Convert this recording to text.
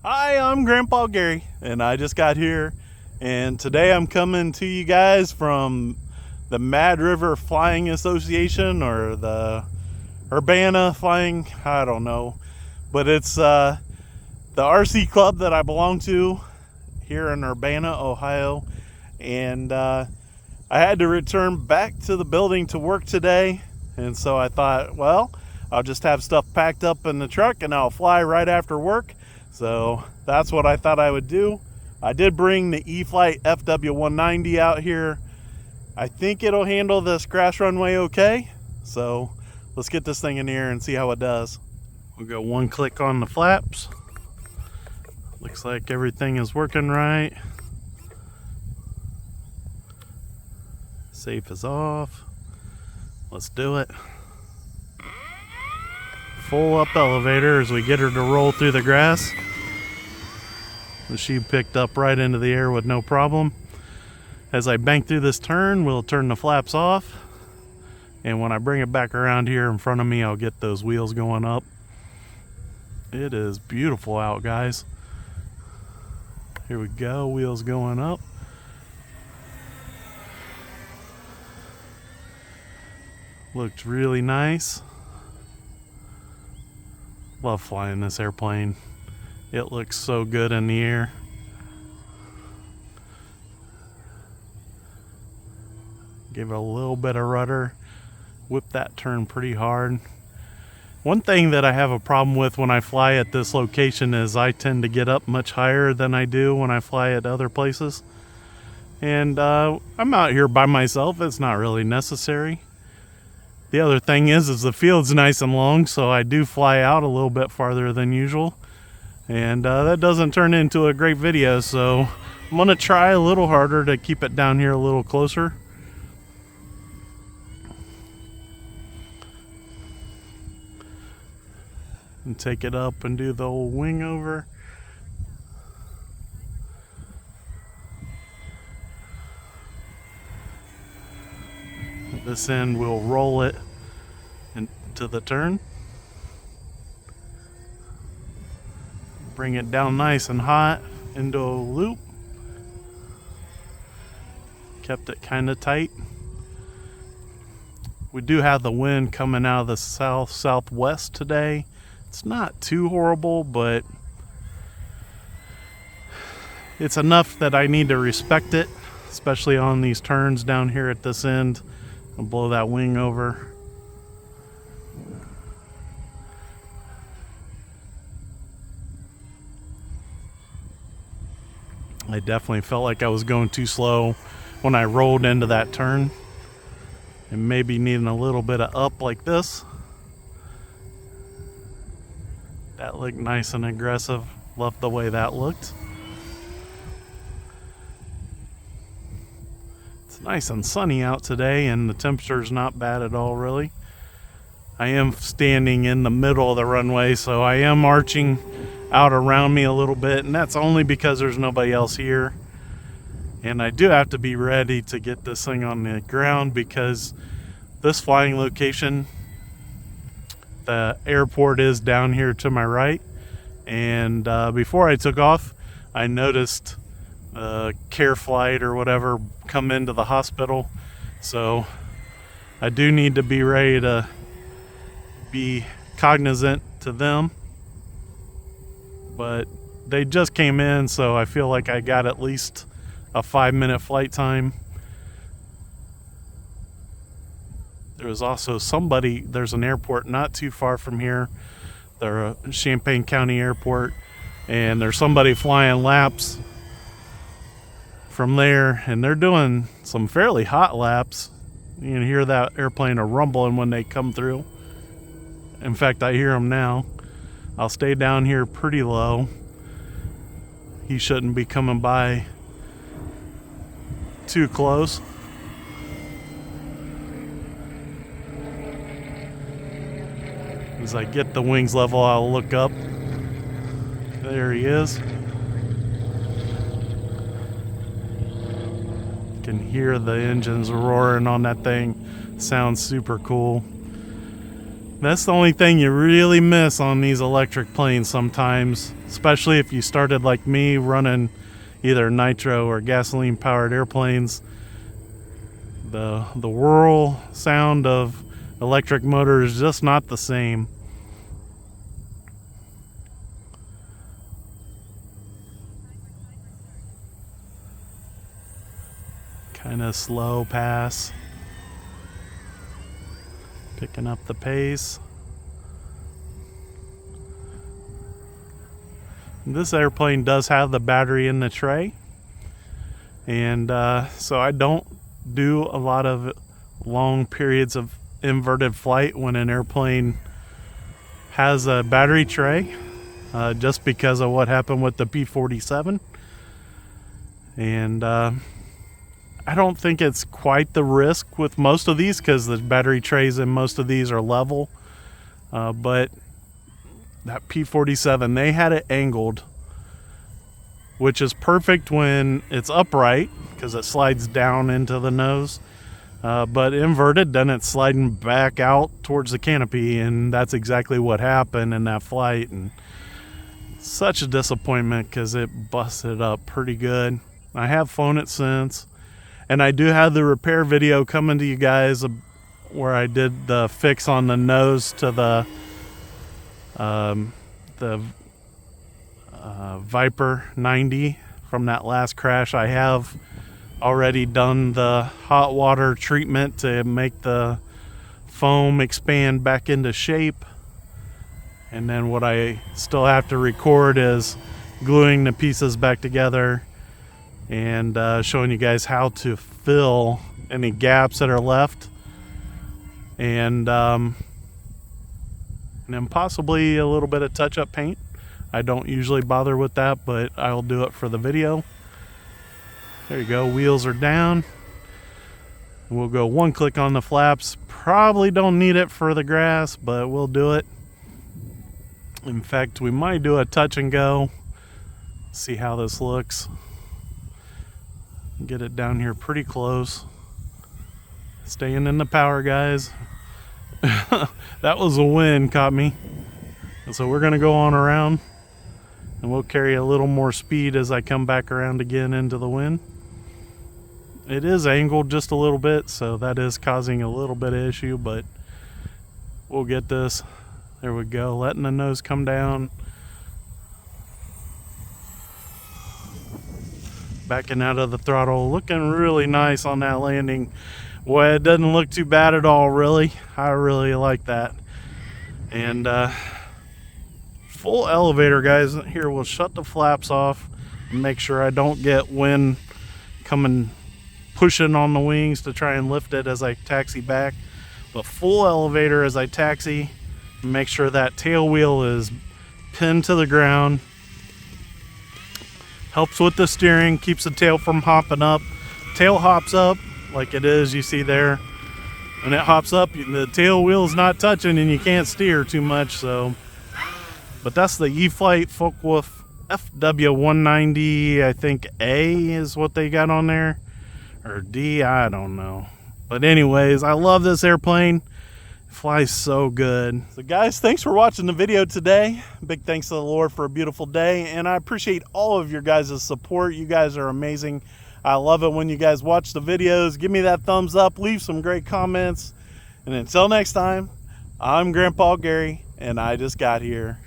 Hi, I'm Grandpa Gary, and I just got here, and today I'm coming to you guys from the Mad River Flying Association, or the Urbana Flying, I don't know, but it's the RC club that I belong to here in Urbana, Ohio, and I had to return back to the building to work today, and so I thought, well, I'll just have stuff packed up in the truck and I'll fly right after work. So that's what I thought I would do. I did bring the E-flite Fw 190 out here. I think it'll handle this crash runway okay. So let's get this thing in the air and see how it does. We'll go one click on the flaps. Looks like everything is working right. Safe is off. Let's do it. Full up elevator as we get her to roll through the grass. She picked up right into the air with no problem. As I bank through this turn, we'll turn the flaps off. And when I bring it back around here in front of me, I'll get those wheels going up. It is beautiful out, guys. Here we go, wheels going up. Looked really nice. Love flying this airplane. It looks so good in the air. Give it a little bit of rudder. Whip that turn pretty hard. One thing that I have a problem with when I fly at this location is I tend to get up much higher than I do when I fly at other places. And I'm out here by myself. It's not really necessary. The other thing is the field's nice and long, so I do fly out a little bit farther than usual. And that doesn't turn into a great video, so I'm going to try a little harder to keep it down here a little closer. And take it up and do the old wing over. This end we'll roll it into the turn. Bring it down nice and hot into a loop. Kept it kind of tight. We do have the wind coming out of the southwest today. It's not too horrible, but it's enough that I need to respect it, especially on these turns down here at this end. I'll blow that wing over. I definitely felt like I was going too slow when I rolled into that turn, and maybe needing a little bit of up like this. That looked nice and aggressive. Loved the way that looked. It's nice and sunny out today, and the temperature's not bad at all, really. I am standing in the middle of the runway, so I am arching out around me a little bit, and that's only because there's nobody else here. And I do have to be ready to get this thing on the ground, because this flying location, the airport is down here to my right. And before I took off, I noticed care flight or whatever come into the hospital, so I do need to be ready to be cognizant to them. But they just came in, so I feel like I got at least a 5-minute flight time. There was also there's an airport not too far from here, the Champaign County Airport, and there's somebody flying laps from there, and they're doing some fairly hot laps. You can hear that airplane rumbling when they come through. In fact, I hear them now. I'll stay down here pretty low. He shouldn't be coming by too close. As I get the wings level, I'll look up. There he is. Can hear the engines roaring on that thing. Sounds super cool. That's the only thing you really miss on these electric planes sometimes, especially if you started like me running either nitro or gasoline powered airplanes. The whirl sound of electric motor is just not the same. Kind of slow pass. Picking up the pace. This airplane does have the battery in the tray, and so I don't do a lot of long periods of inverted flight when an airplane has a battery tray, just because of what happened with the P-47. And I don't think it's quite the risk with most of these because the battery trays in most of these are level, but that P-47, they had it angled, which is perfect when it's upright because it slides down into the nose, but inverted, then it's sliding back out towards the canopy, and that's exactly what happened in that flight. And such a disappointment because it busted up pretty good. I have flown it since, and I do have the repair video coming to you guys where I did the fix on the nose to the Viper 90 from that last crash. I have already done the hot water treatment to make the foam expand back into shape, and then what I still have to record is gluing the pieces back together and showing you guys how to fill any gaps that are left, and then possibly a little bit of touch-up paint. I don't usually bother with that, but I'll do it for the video. There you go, wheels are down. We'll go one click on the flaps. Probably don't need it for the grass, but we'll do it. In fact, we might do a touch and go. See how this looks. Get it down here pretty close. Staying in the power, guys. That was a wind, caught me. And so we're gonna go on around, and we'll carry a little more speed as I come back around again into the wind. It is angled just a little bit, so that is causing a little bit of issue, but we'll get this. There we go, letting the nose come down. Backing out of the throttle, looking really nice on that landing. Well, it doesn't look too bad at all, really. I really like that. And full elevator, guys. Here, we'll shut the flaps off and make sure I don't get wind coming, pushing on the wings to try and lift it as I taxi back. But full elevator as I taxi. Make sure that tail wheel is pinned to the ground. Helps with the steering, keeps the tail from hopping up. Tail hops up like it is, you see there. When it hops up, the tail wheel's not touching and you can't steer too much. So, but that's the E-flite Focke-Wulf Fw 190, I think A is what they got on there, or D, I don't know. But anyways, I love this airplane. It flies so good. So guys, thanks for watching the video today. Big thanks to the Lord for a beautiful day, and I appreciate all of your guys' support. You guys are amazing. I love it when you guys watch the videos. Give me that thumbs up, leave some great comments, and until next time, I'm Grandpa Gary, and I just got here.